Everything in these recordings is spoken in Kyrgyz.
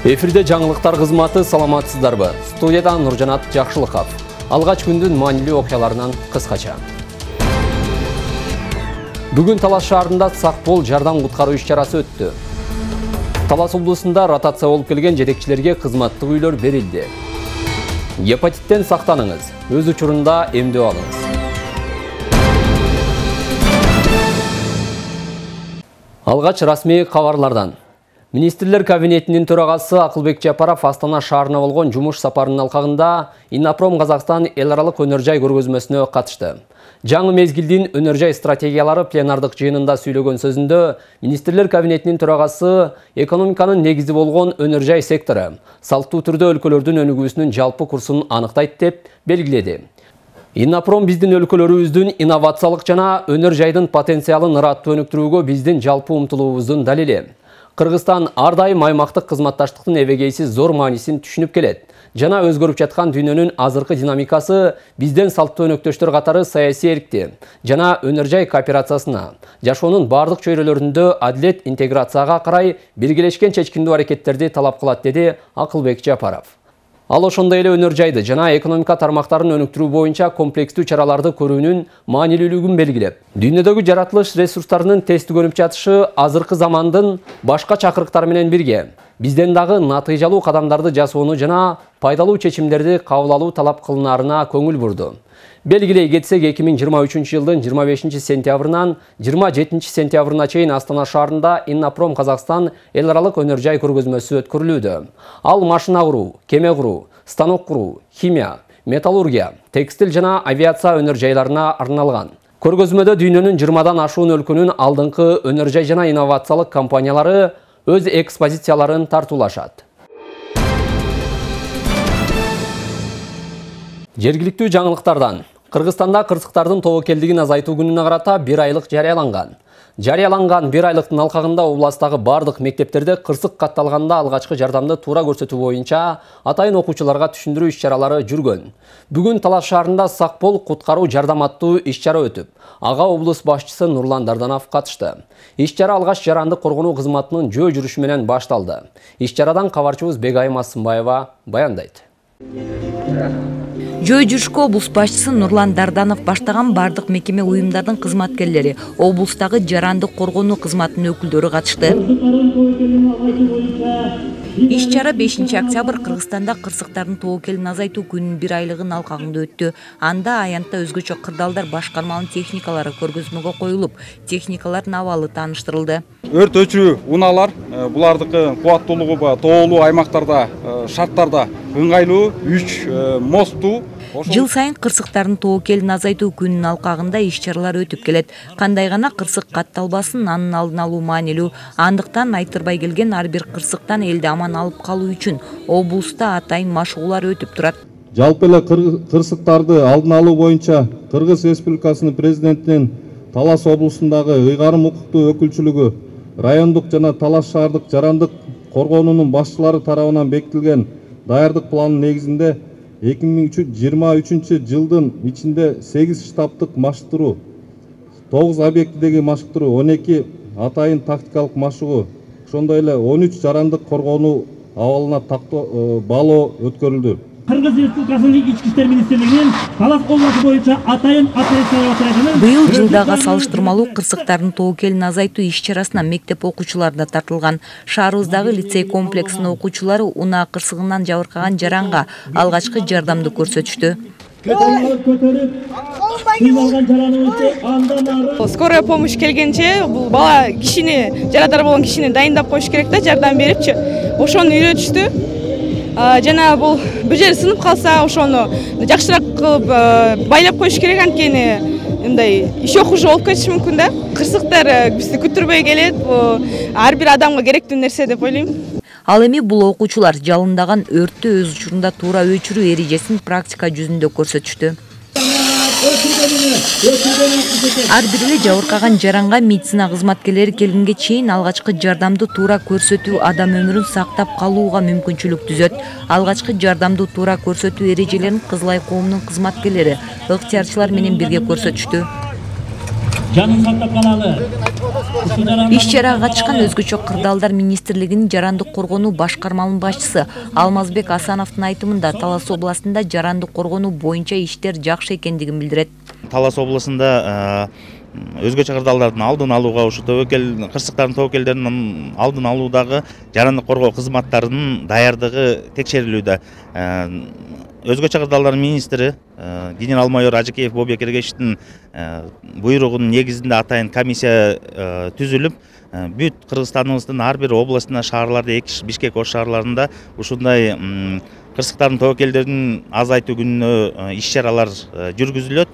Эфирде жаңылыктар кызматы, саламатсыздарбы? Студиядан Нуржанат Жакшылыков. Алгач күндүн маанилүү окуяларынан кыскача. Бүгүн Талас шаарында сакпол жардам куткаруу иш-чарасы өттү. Талас облусунда ротация болуп келген жетекчилерге кызматтык үйлөр берилди. Гепатиттен сактаныңыз, өз учурунда эмдөө алыңыз. Алгач расмий кабарлардан. Министрлер кабинетинин төрагасы Акылбек Жапаров Астана шаарына болгон жумуш сапарынын алкагында Иннопром Казакстан эл аралык өнөр жай көргөзмөсүнө катышты. Жаңы мезгилдин өнөр жай стратегиялары пленардык жыйынында сүйлөгөн сөзүндө Министрлер кабинетинин төрагасы экономиканын негизи болгон өнөр жай сектору салттуу түрдө өлкөлөрдүн өнүгүүсүнүн жалпы курсун аныктайт деп белгиледи. Иннопром биздин өлкөлөрүбүздүн инновациялык жана өнөр жайдын потенциалын ыраттуу өнүктүрүүгө биздин жалпы умтулуубуздун далили. Кыргызстан ар дайым аймактык кызматташтыктын эбегейсиз зор маанисин түшүнүп келет. Жана өзгөрүп жаткан дүйнөнүн азыркы динамикасы бизден салттуу өнөктөштөр катары саясий эркти жана өнөр жай кооперациясына, жашоонун бардык чөйрөлөрүндө адилет интеграцияга карай биргелешкен чечкиндүү аракеттерди талап кылат, деди Акылбек Жапаров. Ал ошондой эле өнөр жайды жана экономика тармактарын өнүктүрүү боюнча комплекстүү чараларды көрүүнүн маанилүүлүгүн белгилеп, дүйнөдөгү жаратылыш ресурстарынын тестигөнүп жатышы азыркы замандын башка чакырыктары менен бирге бизден дагы натыйжалуу кадамдарды жасоону жана пайдалуу чечимдерди кабыл алуу талап кылынаарына көңүл бурду. Белгилей кетсек, 2023 жылдын 25 сентябрынан 27 сентябрына чейин Астана шаарында Иннопром Казакстан эл аралык өнөр жай көргөзмөсү өткөрүлүүдө. Ал машина куруу, кеме куруу, станок куруу, химия, металлургия, текстиль жана авиация өнөр жайларына арналган. Көргөзмөдө дүйнөнүн 20дан ашуун өлкөнүн алдыңкы өнөр жай жана инновациялык компаниялары өз экспозицияларын тартуулашат. Жергиликтүү жаңылыктардан. Кыргызстанда кырсыктардын тобокелдигин азайтуу күнүнө карата 1 айлык жарыяланган. Жарыяланган 1 айлыктын алкагында областагы бардык мектептерде кырсык катталганда алгачкы жардамды туура көрсөтүү боюнча атайын окуучуларга түшүндүрүү иш-чаралары жүргөн. Бүгүн Талас шаарында сакпол куткаруу жардам аттуу иш-чара өтүп, ага облус башчысы Нурлан Дарданов катышты. Иш-чара алгач жарандык коргонуу кызматынын жөө жүрүшү менен башталды. Иш-чарадан кабарчыбыз Бегайым Асымбаева баяндайт. Жөө жүрүшкө облус башчысы Нурлан Дарданов баштаган бардык мекеме уюмдардын кызматкерлери, облустагы жарандык коргонуу кызматынын өкүлдөрү катышты. Иш-чара 5 октябрь Кыргызстанда кырсыктардын тобокелин азайтуу күнүнүн 1 айлыгынын алкагында өттү. Анда аянтта өзгөчө кырдаалдар башкарманын техникалары көргөзмөгө коюлуп, техникалардын абалы тааныштырылды. Өрт өчүрүү унаалар, булардыкы кубаттуулугу тоолуу аймактарда, шарттарда ыңгайлуу, 3 мосттуу. Жыл сайын кырсыктардын тобокелин азайтуу күнүнүн алкагында иш-чаралар өтүп келет. Кандай гана кырсык катталбасын, анын алдын алуу маанилүү. Андыктан айтырбай келген ар бир кырсыктан элди аман алып калуу үчүн облуста атайын машыгуулар өтүп турат. Жалпы эле кырсыктарды алдын алуу боюнча Кыргыз Республикасынын президентинин Талас облусундагы ыйгарым укуктуу өкүлчүлүгү, райондук жана Талас шаардык жарандык коргоонуунун башчылары тарабынан бекитилген даярдык планынын негизинде 2023 жылдын ичинде 8 штабтык машыктыруу, 9 объектидеги машыктыруу, 12 атайын тактикалык машыгуу, ошондой эле 13 жарандык коргонуу абалына баалоо өткөрүлдү. Кыргыз Республикасынын Ички иштер министрлигинин Талас обласу боюнча атайын операциялар отрядынын быйыл жылдага салыштырмалуу кырсыктардын тобокелин азайтуу иш-чарасына мектеп окуучулары да тартылган. Шаарыбыздагы лицей комплексинин окуучулары унаа кырсыгынан жабыркаган жаранга алгачкы жардамды көрсөтүштү. Скорая помощь келгенче бул бала кишини, жарадар болгон кишини дайындап коюш керек да, жардам берипчи. Ошону үйрөтүштү. Жана бул бир жери сынып калса, ошону жакшыраак кылып байлап коюш керек, анткени мындай еще хуже болуп кетиши мүмкүн да. Кырсыктар бизди күтүрбөй келет, ар бир адамга керектүү нерсе деп ойлойм. Ал эми бул окуучулар жалындаган өрттү өз учурунда туура өчүрүү эрежесин практика жүзүндө көрсөтүштү. Ар бир эле жабыркаган жаранга медицина кызматкерлери келгенге чейин алгачкы жардамды туура көрсөтүү адам өмүрүн сактап калууга мүмкүнчүлүк түзөт. Алгачкы жардамды туура көрсөтүү эрежелерин Кызылай коомунун кызматкерлери ыктыярчылар менен бирге көрсөтүштү. Жанын сактап калалы. Иш-чарага катышкан өзгөчө кырдаалдар министрлигинин жарандык коргонуу башкармалынын башчысы Алмазбек Асановдун айтымында Талас областында жарандык коргонуу боюнча иштер жакшы экендигин билдирет. Талас областында өзгөчө кырдаалдардын алдын алууга, ушу кырсыктардын тобокелдеринин алдын алуудагы жарандык коргоо кызматтарынын даярдыгы текшерилүүдө. Өзгөчө кырдаалдардын министри генерал-майор Ажыкеев Бобек Эргешевдин буйругунун негизинде атайын комиссия түзүлүп, бүт Кыргызстаныбыздын ар бир областына, шаарларда, Бишкек ош шаарларында ушундай кырсыктардын тобокелдерин азайтуу күнүнө иш-чаралар жүргүзүлөт.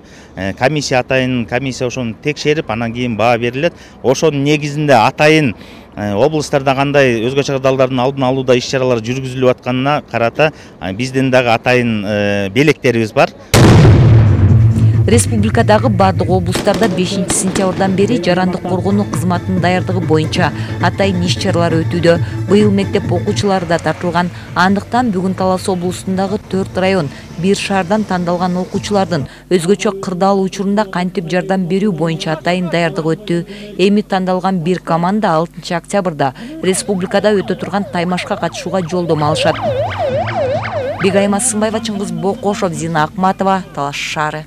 Комиссия атайын комиссия ошону текшерип, анан кийин баа берилет. Ошонун негизинде атайын областарда кандай өзгөчө кырдаалдардын алдын алууда иш-чаралар жүргүзүлүп атканына карата биздин дагы атайын белектерибиз бар. Республикадагы бардык облустарда 5 сентябрдан бери жарандык коргонуу кызматынын даярдыгы боюнча атайын иш-чаралар өтүүдө. Быйыл мектеп окуучулары да тартылган. Андыктан бүгүн Талас облусундагы 4 район, 1 шаардан тандалган окуучулардын өзгөчө кырдаал учурунда кантип жардам берүү боюнча атайын даярдык өттү. Эми тандалган 1 команда 6 октябрда республикада өтө турган таймашка катышууга жолдомо алышат. Бегайма Сымбаева, Чыңгыз Бокошов, Зина Акматова, Талас шаары.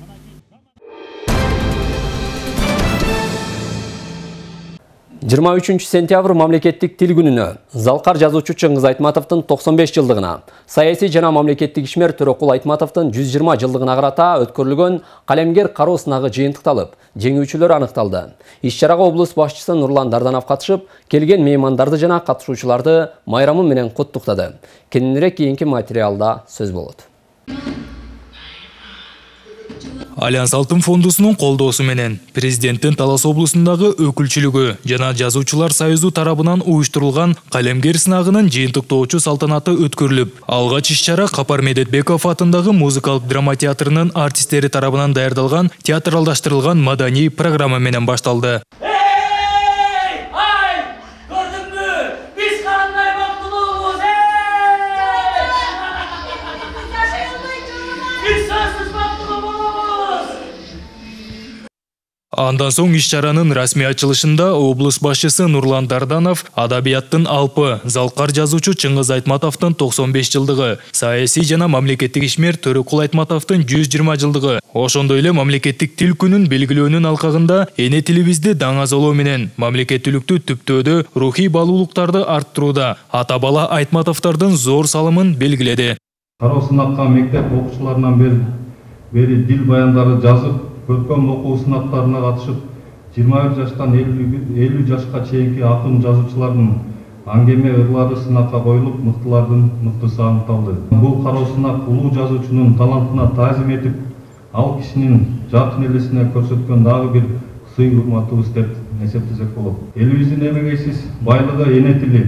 23 сентябрь мамлекеттик тил күнүнө Залкар жазуучу Чыңгыз Айтматовдун 95 жылдыгына, саясий жана мамлекеттик ишмер Төрөкул Айтматовдун 120 жылдыгына карата өткөрүлгөн калемгер кароо сынагы жыйынтыкталып, жеңүүчүлөр аныкталды. Иш-чарага облус башчысы Нурлан Дарданов катышып, келген меймандарды жана катышуучуларды майрамы менен куттуктады. Кененирээк кийинки материалда сөз болот. Альянс Алтын фондусунун колдоосу менен президенттин Талас облусундагы өкүлчүлүгү жана жазуучулар союзу тарабынан уюштурулган калемгер сынагынын жыйынтыктоочу салтанаты өткөрүлүп, алгач иш-чара Капар Медетбеков атындагы музыкалык драма театрынын артисттери тарабынан даярдалган театралдаштырылган маданий программа менен башталды. Андан соң иш-чаранын расмий ачылышында облус башчысы Нурлан Дарданов адабияттын алпы, Залкар жазуучу Чыңгыз Айтматовдун 95 жылдыгы, саясий жана мамлекеттик ишмер Төрөкул Айтматовдун 120 жылдыгы, ошондой эле мамлекеттик тил күнүн белгилөөнүн алкагында эне тилибизди даңазолоо менен мамлекеттүүлүктү түптөөдө рухий баалуулуктарды арттырууда ата бала Айтматовдордун зор салымын белгиледи. Кароо сынакка мектеп окуучуларынан бери дил баяндары жазып, көркөм окуу сынактарына катышып, 21 жаштан 50 жашка чейинки акын жазуучулардын аңгеме ырлары сынакка коюлуп, мыктылардын мыктысы аныкталды. Бул кароо сынак улуу жазуучунун талантына таазим этип, ал кишинин жакын элесине көрсөткөн дагы бир сый-урматыбыз деп эсептесек болот. Элибиздин эбегейсиз байлыгы эне тили,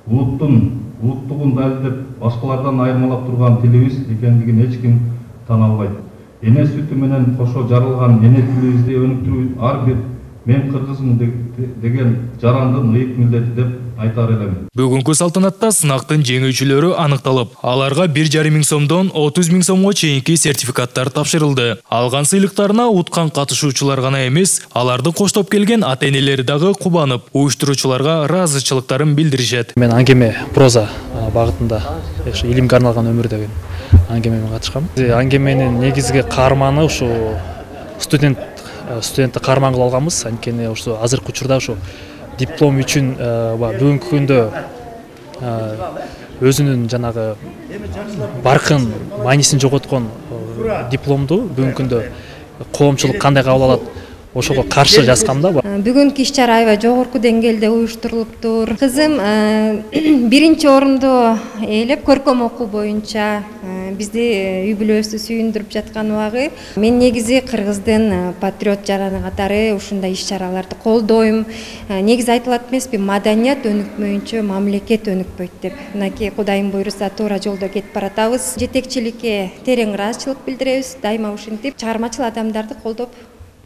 улуттугун далилдеп, башкалардан айырмалап турган тилибиз экендигин эч ким тана албайт. Эне сүтү менен кошо жарылган эне тилибизди өнүктүрүү ар бир мен кыргызмын деген жарандын ыйык милдети деп айтар элем. Бүгүнкү салтанатта сынактын жеңүүчүлөрү аныкталып, аларга 1,5 миң сомдон 30 миң сомго чейинки сертификаттар тапшырылды. Алган сыйлыктарына уткан катышуучулар гана эмес, аларды коштоп келген ата-энелери дагы кубанып, уюштуруучуларга ыраазычылыктарын билдиришет. Мен аңгеме проза багытында илимге арналган өмүр деген аңгемеме катышкам. Аңгеменин негизги каарманы ушу студентти каарман кылып алганбыз. Анткени ушу азыркы учурда ушу диплом үчүн бүгүнкү күндө өзүнүн жанагы баркын маанисин жоготкон дипломду бүгүнкү күндө коомчулук кандай кабыл алат, ошого каршы жазгам да. Бүгүнкү иш-чара аябай жогорку деңгээлде уюштурулуптур. Кызым 1-чи орунду ээлеп көркөм окуу боюнча бизди үй бүлөсү сүйүндүрүп жаткан убагы. Мен негизи кыргыздын патриот жараны катары ушундай иш-чараларды колдойм. Негизи айтылат эмеспи, маданият өнүкмөйүнчө мамлекет өнүкпөйт деп. Мынакей Кудайым буйруса туура жолдо кетип баратабыз. Жетекчиликке терең ыраазычылык билдиребиз. Дайыма ушинтип чыгармачыл адамдарды колдоп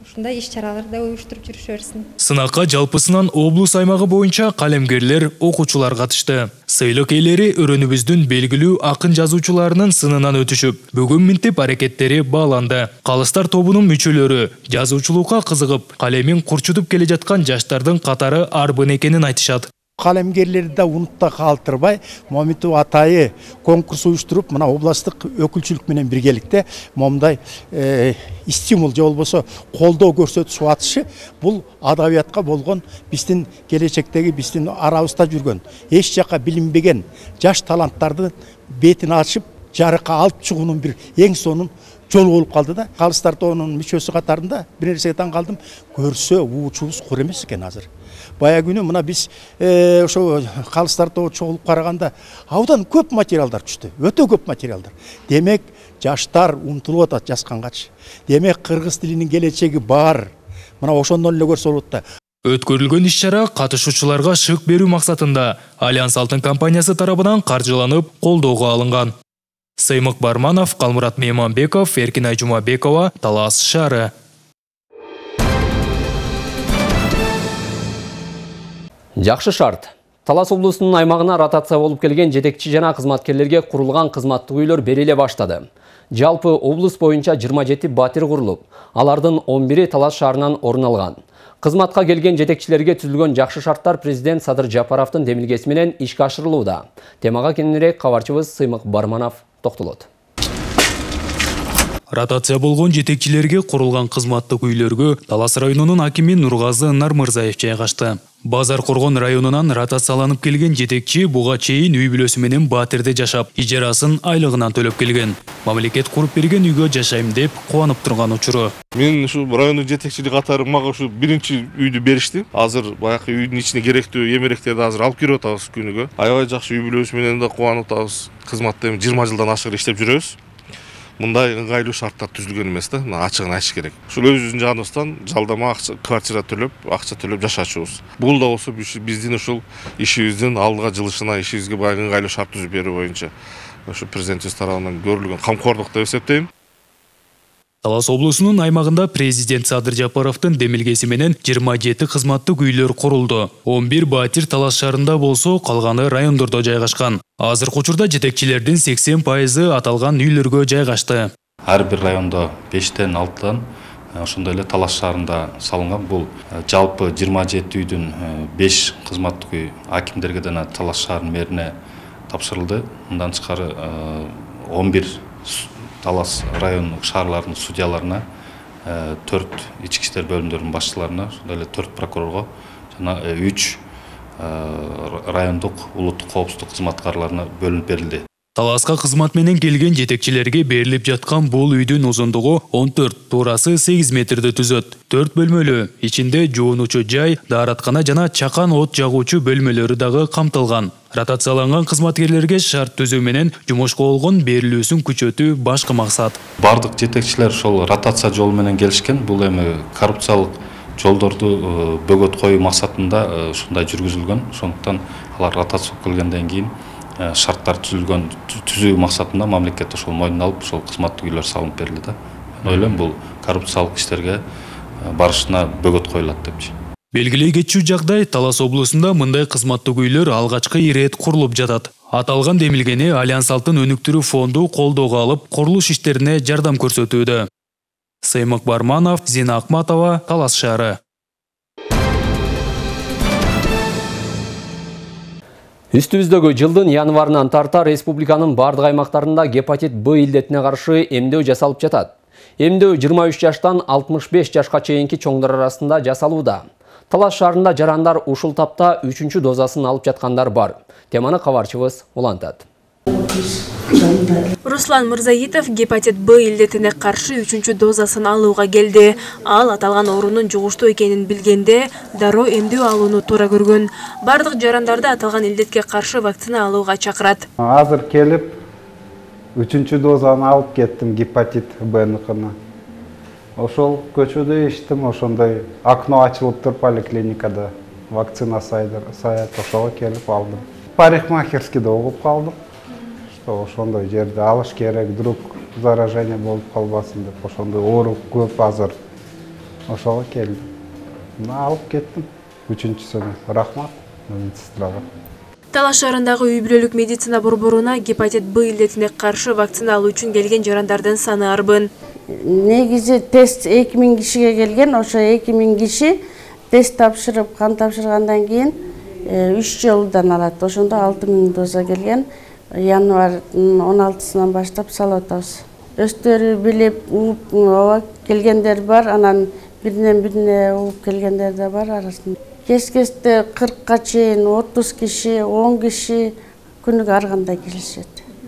ушундай иш-чараларды уюштуруп жүрүшө берсин. Сынакка жалпысынан облус аймагы боюнча калемгерлер, окуучулар катышты. Сыйлык ээлери өрөнүбүздүн белгилүү акын жазуучуларынын сынынан өтүшүп, бүгүн минтип аракеттери бааланды. Калыстар тобунун мүчөлөрү жазуучулукка кызыгып, калемин курчутуп келе жаткан жаштардын катары арбын экенин айтышат. Калемгерлерди да унутта калтырбай, моминтип атайы конкурс уюштуруп, мына областтык өкүлчүлүк менен биргеликте момундай стимул же болбосо колдоо көрсөтүшүп атышы бул адабиятка болгон биздин келечектеги биздин арабызда жүргөн эч жака билинбеген жаш таланттардын бетин ачып, жарыкка алып чыгуунун бир эң сонун жол болуп калды да. Калыстар тобунун мүчөсү катарында бир нерсеге таң калдым. Көрсө уучубуз кур эмес экен азыр. Бая күнү мына биз ошо калыстар тобу чогулуп караганда абдан көп материалдар түштү. Өтө көп материалдар. Демек жаштар умтулуп атат жазгангачы. Демек кыргыз тилинин келечеги бар. Мына ошондон эле көрсө болот да. Өткөрүлгөн иш-чара катышуучуларга шык берүү максатында Альянс Алтын компаниясы тарабынан каржыланып, колдоого алынган. Сыймык Барманов, Калмурат Мейманбеков, Эркинай Жумабекова, Талас шаары. Жакшы шарт. Талас облусунун аймагына ротация болуп келген жетекчи жана кызматкерлерге курулган кызматтык үйлөр бериле баштады. Жалпы облус боюнча 27 батир курулуп, алардын 11-и Талас шаарынан орун алган. Кызматка келген жетекчилерге түзүлгөн жакшы шарттар президент Садыр Жапаровдун демилгеси менен ишке ашырылууда. Темага кененирээк кабарчыбыз Сыймык Барманов токтолот. Ротация болгон жетекчилерге курулган кызматтык үйлөргө Талас районунун акими Нургазы Нармырзаев жайгашты. Базар Коргон районунан ротацияланып келген жетекчи буга чейин үй бүлөсү менен батирде жашап, ижарасын айлыгынан төлөп келген. Мамлекет куруп берген үйгө жашайм деп кубанып турган учуру. Мен ушу райондун жетекчилиги катары мага ушу биринчи үйдү беришти. Азыр баягы үйдүн ичине керектүү эмеректерди азыр алып кирип атабыз күнүгө. Аябай жакшы үй бүлөбүз менен да кубанып атабыз. Кызматта 20 жылдан ашык иштеп жүрөбүз. Мындай ыңгайлуу шарттар түзүлгөн эмес да, ачыгын айтыш керек. Ушул өзүбүздүн жаныбыздан жалдама квартира төлөп, акча төлөп жашачубуз. Бул да болсо биздин ушул ишибиздин алдыга жылышына, ишибизге баягы ыңгайлуу шарт түзүп берүү боюнча ушу президентибиз тарабынан көрүлгөн камкордук деп эсептейм. Талас облусунун аймагында президент Садыр Жапаровдун демилгеси менен 27 кызматтык үйлөр курулду. 11 батир Талас шаарында болсо, калганы райондордо жайгашкан. Азыркы учурда жетекчилердин 80% аталган үйлөргө жайгашты. Ар бир райондо 5тен 6тан ошондой эле Талас шаарында салынган. Бул жалпы 27 үйдүн 5 кызматтык үй акимдерге жана Талас шаарынын мэрине тапшырылды. Мындан тышкары 11 Талас район шаарларынын судьяларына, 4 ички иштер бөлүмдөрүнүн башчыларына, ошондой эле 4 прокурорго жана 3 райондук улуттук коопсуздук кызматкарларына бөлүнүп берилди. Таласка кызмат менен келген жетекчилерге берилип жаткан бул үйдүн узундугу 14, туурасы 8 метрди түзөт. 4 бөлмөлүү, ичинде жуунуучу жай, даараткана жана чакан от жагуучу бөлмөлөрү дагы камтылган. Ротацияланган кызматкерлерге шарт түзүү менен жумушка болгон берилүүсүн күчөтүү башкы максат. Бардык жетекчилер ошол ротация жолу менен келишкен. Бул эми коррупциялык жолдорду бөгөт коюу максатында ушундай жүргүзүлгөн. Ошондуктан алар ротация келгенден кийин шарттар түзүү максатында мамлекет ошол мойнуна алып, ошол кызматтык үйлөр салынып берилди да. Мен ойлойм, бул коррупциялык иштерге барышына бөгөт коюлат депчи. Белгилей кетчү жагдай Талас облусунда мындай кызматтык үйлөр алгачкы ирет курулуп жатат. Аталган демилгени Альянс Алтын өнүктүрүү фонду колдоого алып, курулуш иштерине жардам көрсөтүүдө. Сыймык Барманов, Зина Акматова, Талас шаары. Үстүбүздөгү жылдын январынан тарта республиканын бардык аймактарында гепатит Б илдетине каршы эмдөө жасалып жатат. Эмдөө 23 жаштан 65 жашка чейинки чоңдор арасында жасалууда. Талас шаарында жарандар ушул тапта 3-чү дозасын алып жаткандар бар. Теманы кабарчыбыз улантат. Руслан Мырзаитов гепатит Б илдетине каршы 3-чү дозасын алууга келди. Ал аталган оорунун жугуштуу экенин билгенде дароо эмдөө алууну туура көргөн. Бардык жарандарды аталган илдетке каршы вакцина алууга чакырат. Азыр келип 3-чү дозаны алып кеттим, гепатит Б-ныкына. Ошол көчөдө иштим, ошондой окно ачылып тур поликлиникада вакцина саят, ошого келип алдым. Парикмахерскийде угуп калдым. Ошондой жерде алыш керек, вдруг заражение болуп калбасын деп, ошондой оору көп азыр. ошого келдим. Алып кеттим. 3-сүнө. Рахмат медсестрага. Талас шаарындагы үй-бүлөлүк медицина борборуна гепатит Б илдетине каршы вакцина алуу үчүн келген жарандардын саны арбын. Негизи тест 2000 кишиге келген, ошо 2000 киши тест тапшырып, кан тапшыргандан кийин 3 жолудан алат. Ошондо 6000 доза келген. Январдын 16-сынан баштап салып атабыз. Өздөрү билип, ооба келгендер бар, анан биринен-бирине угуп келгендер да бар арасында. Кес-кесте 40-ка чейин 30 киши, 10 киши күнүгө ар кандай келишет.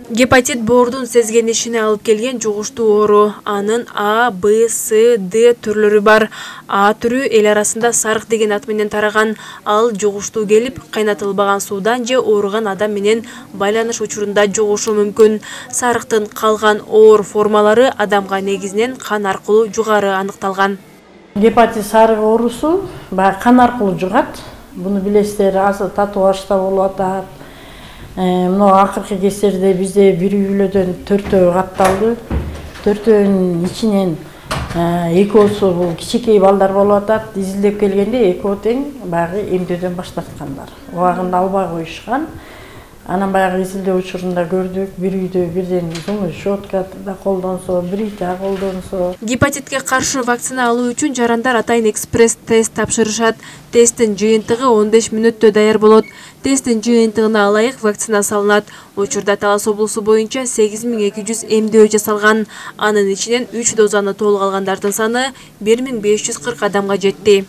Гепатит боордун сезгенишине алып келген жугуштуу оору. Анын А, Б, С, Д түрлөрү бар. А түрү эл арасында сарык деген ат менен тараган. Ал жугуштуу келип, кайнатылбаган суудан же ооруган адам менен байланыш учурунда жугушу мүмкүн. Сарыктын калган оор формалары адамга негизинен кан аркылуу жугары аныкталган. Гепатит сарык оорусу кан аркылуу жугат. Буну билесиздер, азыр татуажда болуп атат. Мына акыркы кездерде бизде бир үй-бүлөдөн 4-өө катталды. 4-өөнүн ичинен 2-оосу бул кичинекей балдар болуп атат. Изилдеп келгенде 2-оо тең баягы эмдөөдөн баштаткандар. Убагында албай коюшкан. Анан баягы изилдөө учурунда көрдүк, бир үйдө бирден зуму щетка да колдонсо, бритя колдонсо. Гепатитке каршы вакцина алуу үчүн жарандар атайын экспресс тест тапшырышат. Тесттин жыйынтыгы 15 мүнөттө даяр болот. Тесттин жыйынтыгына ылайык вакцина салынат. Учурда Талас облусу боюнча 8200 эмдөө жасалган. Анын ичинен 3 дозаны толук алгандардын саны 1540 адамга жетти.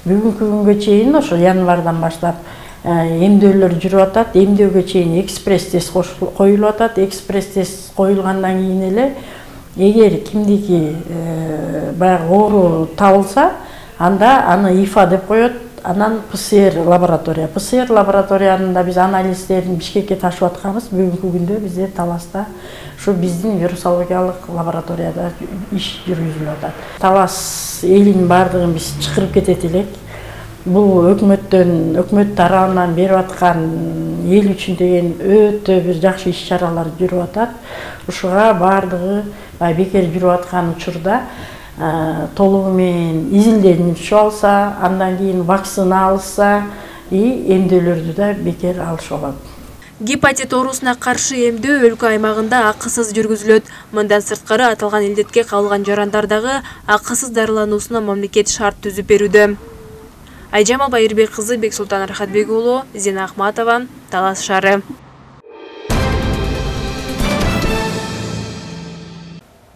Бүгүнкү күнгө чейин ошо январдан баштап эмдөөлөр жүрүп атат. Эмдөөгө чейин экспресс тест коюлуп атат. Экспресс тест коюлгандан кийин эле эгер кимдики баягы оору табылса, анда аны ИФА деп коет. Анан ПЦР лаборатория. ПЦР лабораториянында биз анализдерин Бишкекке ташып атканбыз. Бүгүнкү күндө бизде Таласта ушу биздин вирусологиялык лабораторияда иш жүргүзүлүп атат. Талас элинин бардыгын биз чакырып кетет элек. Бул өкмөт тарабынан берип аткан эл үчүн деген өтө бир жакшы иш-чаралар жүрүп атат. Ушуга бардыгы бекер жүрүп аткан учурда толугу менен изилденип алса, андан кийин вакцина алса, эмдөөлөрдү да бекер алышып алат. Гепатит оорусуна каршы эмдөө өлкө аймагында акысыз жүргүзүлөт. Мындан сырткары аталган илдетке кабылган жарандар дагы акысыз дарылануусуна мамлекет шарт түзүп берүүдө. Айжама Байырбек кызы, Бексултан Рахатбек уулу, Зина Ахматова, Талас шаары.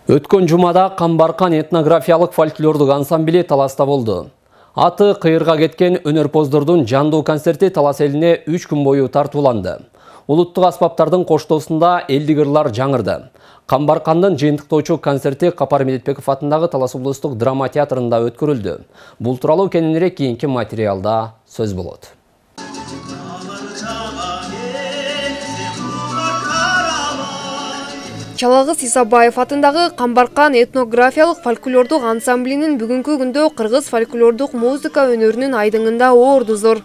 Өткөн жумада Камбаркан этнографиялык фольклордук ансамбли Таласта болду. Аты кыйырга кеткен өнөрпоздордун жандуу концерти Талас элине 3 күн бою тартууланды. Улуттук аспаптардын коштоосунда элдик ырлар жаңырды. Камбаркандын жыйынтыктоочу концерти Капар Медетбеков атындагы Талас облустук драма театрында өткөрүлдү. Бул тууралуу кененирээк кийинки материалда сөз болот. Чалагыз Исабаев атындагы Камбаркан этнографиялык фольклордук ансамблинин бүгүнкү күндө кыргыз фольклордук музыка өнөрүнүн айдыңында орду зор.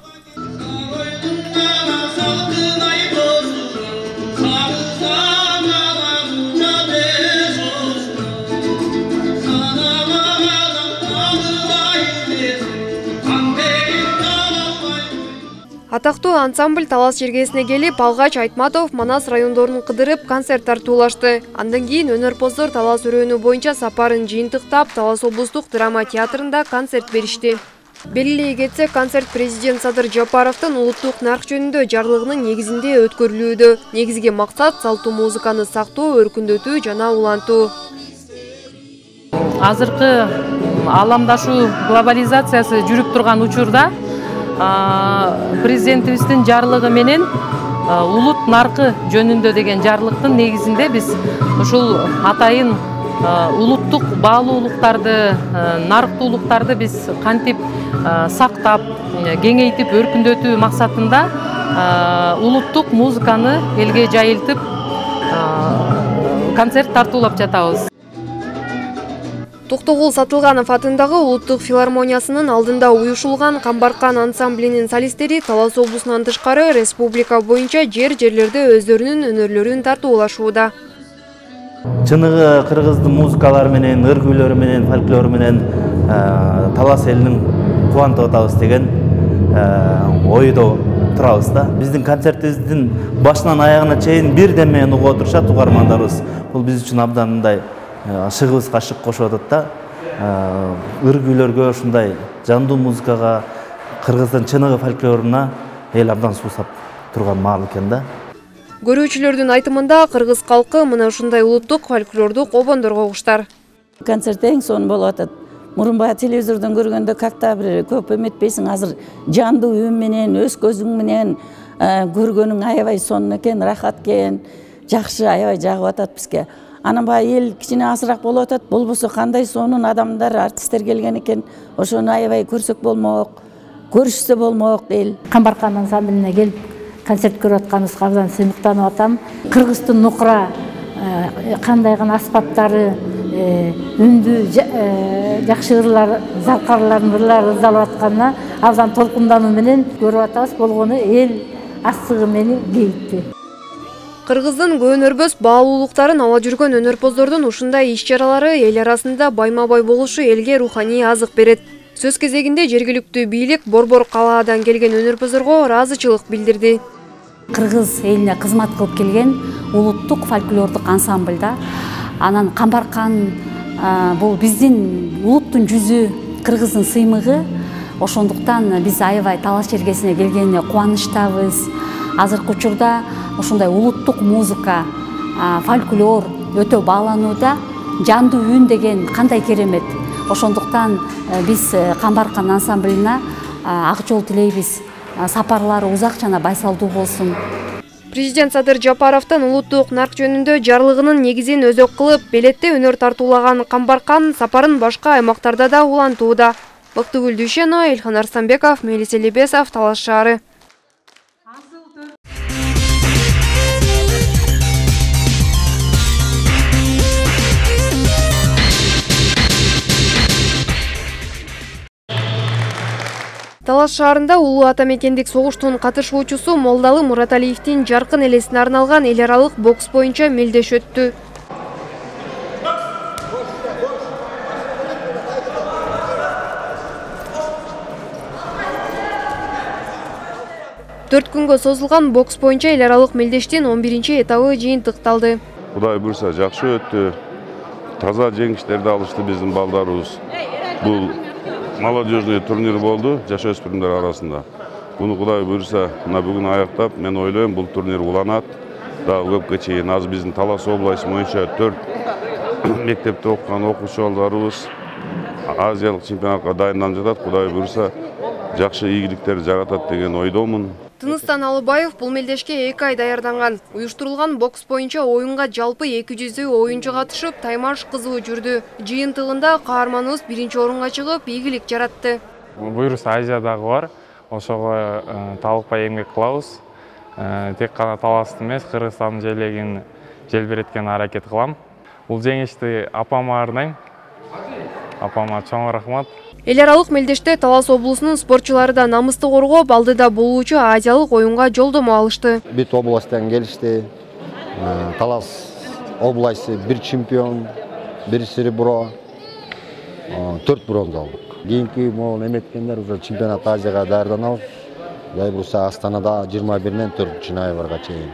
Атактуу ансамбль Талас жергесине келип, Алгач, Айтматов, Манас райондорун кыдырып концерт тартуулашты. Андан кийин өнөрпоздор Талас өрөөнү боюнча сапарын жыйынтыктап, Талас облустук драма театрында концерт беришти. Белгилей кетсек, концерт президент Садыр Жапаровдун улуттук нарк жөнүндө жарлыгынын негизинде өткөрүлүүдө. Негизги максат салтуу музыканы сактоо, өркүндөтүү жана улантуу. Азыркы аламдашуу глобализациясы жүрүп турган учурда президентибиздин жарлыгы менен улут наркы жөнүндө деген жарлыктын негизинде биз ушул атайын улуттук баалуулуктарды, нарктуулуктарды биз кантип сактап, кеңейтип, өркүндөтүү максатында улуттук музыканы элге жайылтып концерт тартуулап жатабыз. Токтогул Сатылганов атындагы улуттук филармониясынын алдында уюшулган Камбаркан ансамблинин солисттери Талас облусунан тышкары республика боюнча жерлерде өздөрүнүн өнөрлөрүн тартуулашууда. Чыныгы кыргыздын музыкалары менен, ыр-күйлөрү менен, фольклору менен талас элин кубантып атабыз деген ойдо турабыз да. Биздин концертибиздин башынан аягына чейин бир демени угуп отурушат угармандарыбыз. Бул биз үчүн абдан мындай шыгыбызга шык кошуп атат да. Ыр күйлөргө, ушундай жандуу музыкага, кыргыздын чыныгы фольклоруна эл абдан суусап турган маал экен да. Көрүүчүлөрдүн айтымында кыргыз калкы мына ушундай улуттук фольклордук обондорго куштар. Концерт эң сонун болуп атат. Мурун баягы телевизордон көргөндө как-то бир көп эметпейсиң, азыр жандуу үн менен, өз көзүң менен көргөнүң аябай сонун экен, рахат экен, жакшы, аябай жагып атат бизге. Анан баягы эл кичине азыраак болуп атат. Болбосо кандай сонун адамдар, артисттер келген экен, ошону аябай көрсөк болмок, көрүшсө болмок эл. Камбаркан ансамблине келип концерт көрүп атканыбызга абдан сыймыктанып атам. Кыргыздын нукура кандай гана аспаптары, үндү жакшы ырлар, залкарлардын ырлары ырзалып атканына абдан толкундануу менен көрүп атабыз. Болгону эл астыгы менен кейипти. Кыргыздын көөнөрбөс баалуулуктарын ала жүргөн өнөрпоздордун ушундай иш-чаралары эл арасында байма-бай болушу элге руханий азык берет. Сөз кезегинде жергиликтүү бийлик Борбор калаадан келген өнөрпоздорго ыраазычылык билдирди. Кыргыз элине кызмат кылып келген улуттук фольклордук ансамбльда анан Камбаркан бул биздин улуттун жүзү, кыргыздын сыймыгы. Ошондуктан биз аябай талаш жергесине келгенине кубанычтабыз. Азыркы учурда ушундай улуттук музыка, фольклор өтө бааланууда. Жандуу үн деген кандай керемет. Ошондуктан биз Камбаркан ансамблына ак жол тилейбиз. Сапарлары узак жана байсалдуу болсун. Президент Садыр Жапаровдун улуттук нарк жөнүндө жарлыгынын негизин өзөк кылып, белетте өнөр тартуулаган Камбаркан сапарын башка аймактарда да улантууда. Бактыгүл Дүйшенова, Илхан Арстанбеков, Мелис Элебесов, Талас шаары. Талас шаарында улуу ата мекендик согуштун катышуучусу Молдалы Мураталиевдин жаркын элесине арналган эл аралык бокс боюнча мелдеш өттү. Төрт күнгө созулган бокс боюнча эл аралык мелдештин 11-этабы жыйынтыкталды. Кудай буйрса жакшы өттү. Таза жеңиштерди алышты биздин балдарыбыз. Бул молодежный турнир болду жаш өспүрүмдөр арасында. Буну Кудай буйрса, мына бүгүн аяктап, мен ойлойм бул турнир уланат. Дагы көпкө чейин азыр биздин Талас областы боюнча 4 мектепте окуган окуучуларыбыз Азиялык чемпионатка дайынданып жатат. Кудай буйрса, жакшы ийгиликтер жаратат деген ойдомун. Тыныстан Алыбаев бул мелдешке 2 ай даярданган. Уюштурулган бокс боюнча оюнга жалпы 200 оюнчу катышып, таймаш кызуу жүрдү. Жыйынтыгында каарманыбыз 1-орунга чыгып, ийгилик жаратты. Буйруса Азиядагы бар. Ошого талыкпай эмгек кылабыз. Тек гана Таластын эмес, Кыргызстандын желегин желбиреткен аракет кылам. Бул жеңишти апама арнайм. Апама чоң рахмат. Эл аралык мелдеште Талас облусунун спортчулары да намысты коргоп, алдыда болуучу азиялык оюнга жолдомо алышты. Бүт областтан келишти. Талас областы 1 чемпион, 1 серебро, 4 бронза алдык. Кийинки могул эметкендер уже чемпионат Азияга даярданабыз. Дай бурса Астанада 21-ден 4-ноябрга чейин.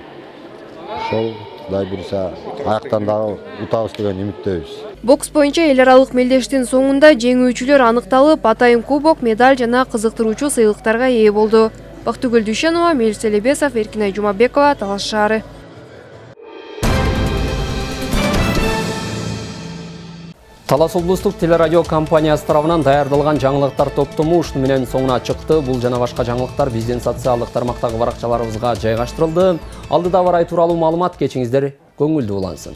Ошол дай бурса аяктан дагы утабыз деген үмүттөбүз. Бокс боюнча эл аралык мелдештин соңунда жеңүүчүлөр аныкталып, атайын кубок, медаль жана кызыктыруучу сыйлыктарга ээ болду. Бактыгүл Дүйшенова, Мелис Элебесов, Эркинай Жумабекова, Талас шаары. Талас облустук телерадио компаниясы тарабынан даярдалган жаңылыктар топтому ушуну менен соңуна чыкты. Бул жана башка жаңылыктар биздин социалдык тармактагы баракчаларыбызга жайгаштырылды. Алдыда бар ай тууралуу маалымат, кечиңиздер көңүлдүү улансын.